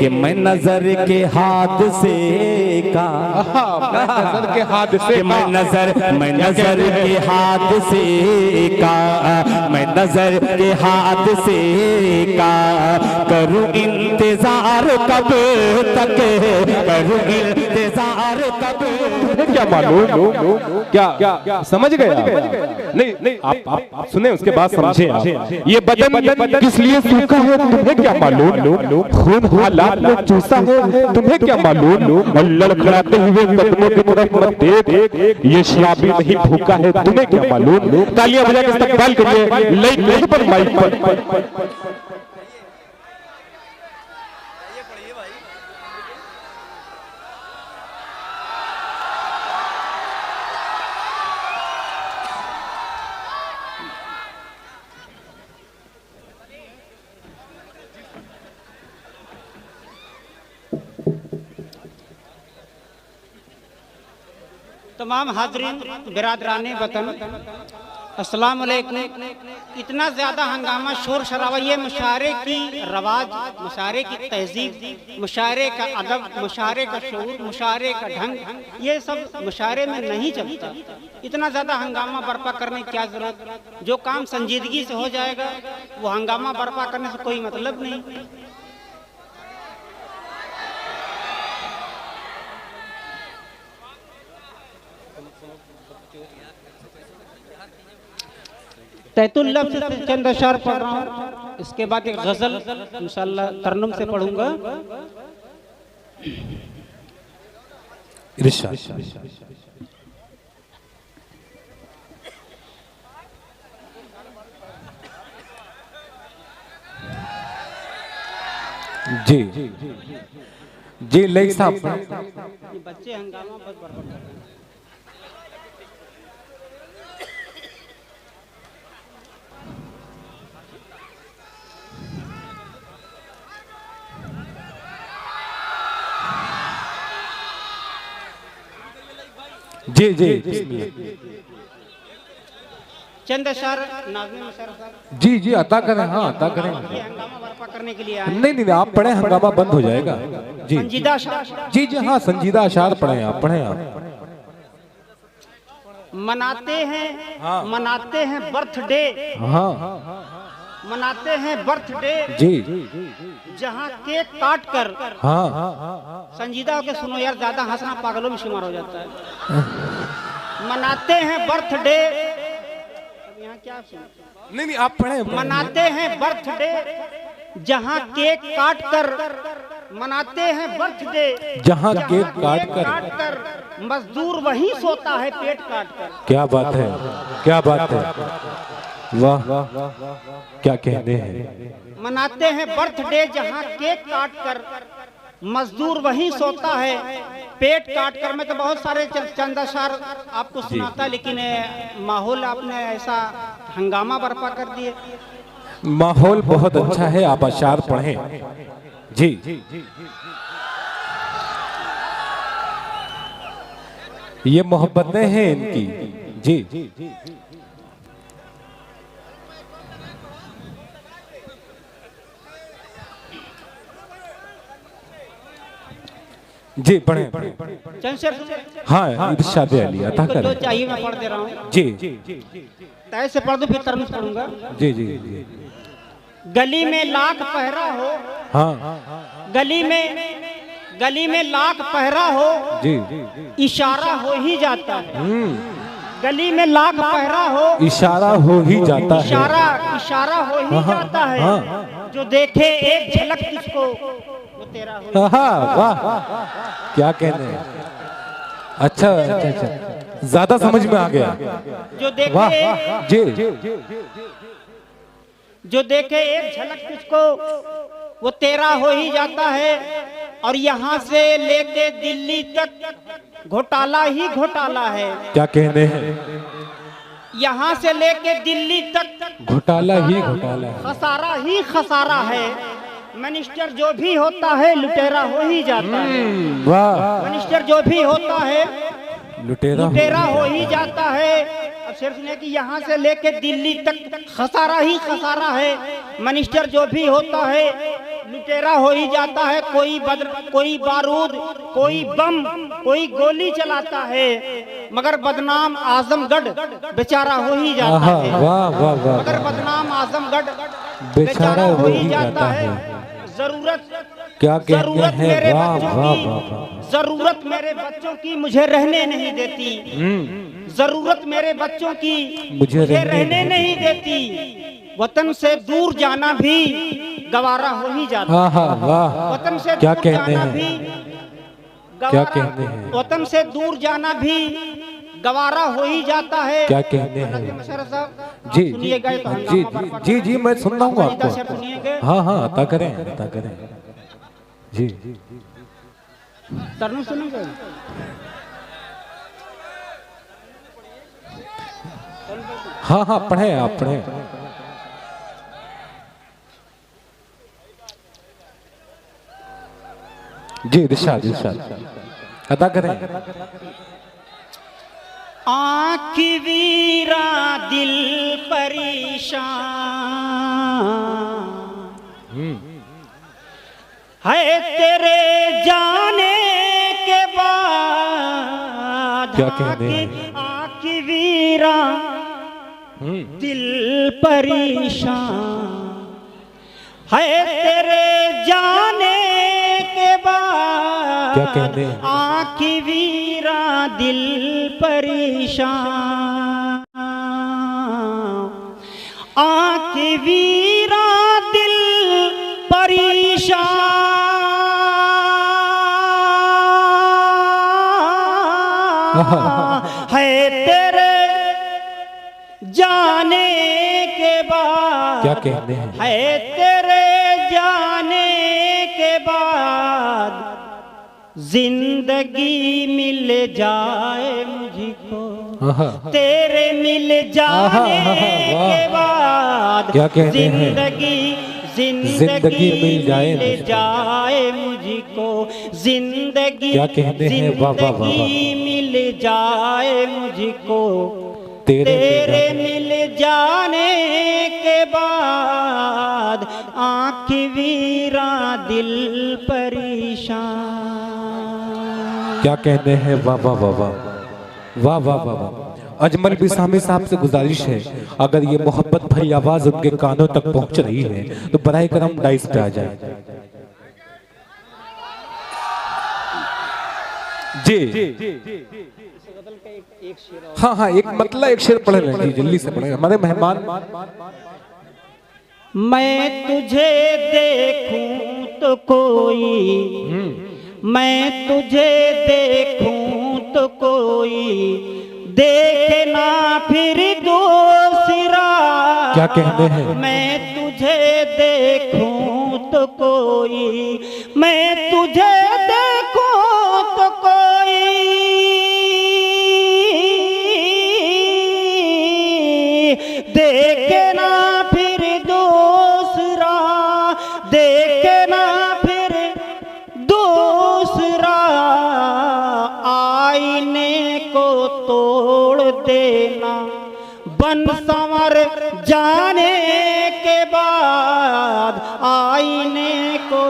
कि मैं नजर के हादसे का, मैं नजर के हादसे का, मैं नजर के हादसे का, मैं नजर के हादसे का करूं इंतजार कब तक, करूं इंतजार कब। क्या मालूम, क्या समझ गए? नहीं, आप सुने उसके बाद समझे आप। ये बदन किस लिए सूखा है तुम्हें क्या मालूम? खून हालात में चूसा है तुम्हें क्या मालूम? और लड़खड़ाते हुए कदमों की तरफ मत देख, ये शराबी नहीं भूखा है तुम्हें क्या मालूम? तालियां बजा के इस्तकबाल करिए लाइट पर माइक पर। तमाम हाजरीन बिरादराने वतन, अस्सलाम वालेकुम। इतना ज़्यादा हंगामा शोर शराबा, ये मुशायरे की रवाज, मुशायरे की तहजीब, मुशायरे का अदब, मुशायरे का शऊर, मुशायरे का ढंग, ये सब मुशायरे में नहीं चलता। इतना ज़्यादा हंगामा बर्पा करने की क्या ज़रूरत? जो काम संजीदगी से हो जाएगा वो हंगामा बर्पा करने से कोई मतलब नहीं। तैतुल लफ्ज़ से चंद अशार पढ़ रहा हूँ, इसके बाद एक गजल इंशाअल्लाह तरन्नुम से पढ़ूंगा। इरशाद। जी जी लाइक साहब, बच्चे हंगामा बस बर्बाद कर रहे हैं। जी चंद अशार नाज़िम अशार साहब। जी अता करें, हाँ अता करें। ये हंगामा बर्पा करने के लिए आए हैं। नहीं आप पढ़े, हंगामा बंद हो जाएगा। जी संजीदा अशार। जी हाँ, संजीदा अशार पढ़े आप, पढ़े आप। मनाते हैं बर्थडे, हाँ मनाते हैं बर्थडे जी जहाँ केक काट कर। हाँ संजीदा होकर सुनो यार, ज्यादा हंसना पागलों में शुमार हो जाता है। मनाते हैं बर्थडे, यहाँ क्या सुनो? नहीं आप पढ़े। मनाते हैं बर्थडे जहाँ केक काट कर, मनाते हैं बर्थडे जहाँ केक काट कर, मजदूर वहीं सोता है पेट काट कर। क्या बात है, क्या बात है, वाह क्या कहने हैं। मनाते हैं बर्थडे जहाँ केक काट कर, मजदूर वहीं सोता है पेट काट कर। मैं तो बहुत सारे चंद अशार आपको सुनाता, लेकिन माहौल आपने ऐसा हंगामा बर्पा कर दिए। माहौल बहुत अच्छा है, आप अशार पढ़ें। जी ये मोहब्बतें हैं इनकी। जी जी पढ़े। हाँ इरशाद अली अता करें। जो चाहिए मैं पढ़ दे रहा हूँ। जी तय से पढ़ दूं फिर तरफ पढ़ूंगा। जी गली में लाख पहरा हो, हाँ गली में लाख पहरा हो, जी इशारा हो ही जाता है। गली में लाख पहरा हो, इशारा हो ही जाता है। इशारा हो ही जाता है। जो देखे एक झलक तुझको वो तेरा हो। वाह क्या कहने हैं। अच्छा ज्यादा समझ में आ गया। जो देखे, वाह जी जो देखे एक झलक तुझको वो तेरा हो ही जाता है। और यहाँ से लेके दिल्ली तक घोटाला ही घोटाला है। क्या कहने हैं। यहाँ से लेके दिल्ली तक घोटाला ही घोटाला है। खसारा ही खसारा है। मिनिस्टर जो भी होता है लुटेरा हो ही जाता है। वाह मिनिस्टर जो भी होता है लुटेरा हो ही जाता है। अब शेर सुनिए कि यहाँ से लेके दिल्ली तक खसारा ही खसारा है। मिनिस्टर जो भी होता है लुटेरा हो ही जाता है। कोई बारूद, कोई बम, कोई गोली चलाता है, मगर बदनाम आजमगढ़ बेचारा हो ही जाता है। वाह वाह वाह, मगर बदनाम आजमगढ़ बेचारा हो ही जाता है। जरूरत क्या कहते जरूरत हैं, मेरे वाह बच्चों वाह की, वाह, जरूरत मेरे बच्चों की मुझे रहने नहीं देती। जरूरत मेरे बच्चों की मुझे रहने नहीं देती। वतन से दूर जाना भी गवारा हो ही जाता हाँ है। हाँ वाह, वतन से क्या दूर कहते जाना हैं, भी क्या गवारा, कहते हैं, वतन से दूर जाना भी गवारा हो ही जाता है। क्या कहते हैं। मशहूर साहब जी सुनिएगा तो जी हंगामा बरपा जी जी, मैं सुन रहा हूँ फरीदा से सुनिएगा। आपको। हाँ हाँ, अता करें अता करें जी। तरनूम सुनेंगे। हाँ हाँ, पढ़े आप पढ़े। जी इरशाद इरशाद अदा करें। आँख वीरा दिल परेशान है तेरे जाने के बाद। क्या कहने हैं। आँख वीरा दिल परेशान है तेरे जाने के बाद। क्या कहने हैं। आँख वीरा दिल परेशान, आँख वीरा दिल परेशान है तेरे जाने के बाद। क्या कहते हैं। है तेरे जाने के बाद जिंदगी मिल जाए मुझको, तेरे मिल जाने के बाद। क्या कहते हैं। जिंदगी मिल जाए मुझको, जिंदगी क्या कहते हैं। वाह वाह वाह, मिल जाए मुझको, तेरे मिल जाने के बाद। आँख वीरा दिल परेशान। क्या कहते हैं। वाह वाह वाह वाह वाह वाह वाह वाह। अजमल बिसामी साहब से गुजारिश है, अगर ये मोहब्बत भरी आवाज उनके कानों तक पहुंच रही है तो बराए करम डाइस पे आ जाए। जी हाँ हाँ, एक मतलब एक शेर पढ़ लें जी, जल्दी से पढ़े हमारे मेहमान। मैं तुझे देखूं तो कोई, मैं तुझे देखूं तो कोई देखे ना फिर दूसरा। क्या कहते हैं। मैं तुझे देखूं तो कोई, मैं तुझे देखूं तो कोई देखे ना फिर दूसरा, देखे ना फिर दूसरा। आईने को तोड़ देना बन संवर जाने के बाद। आईने को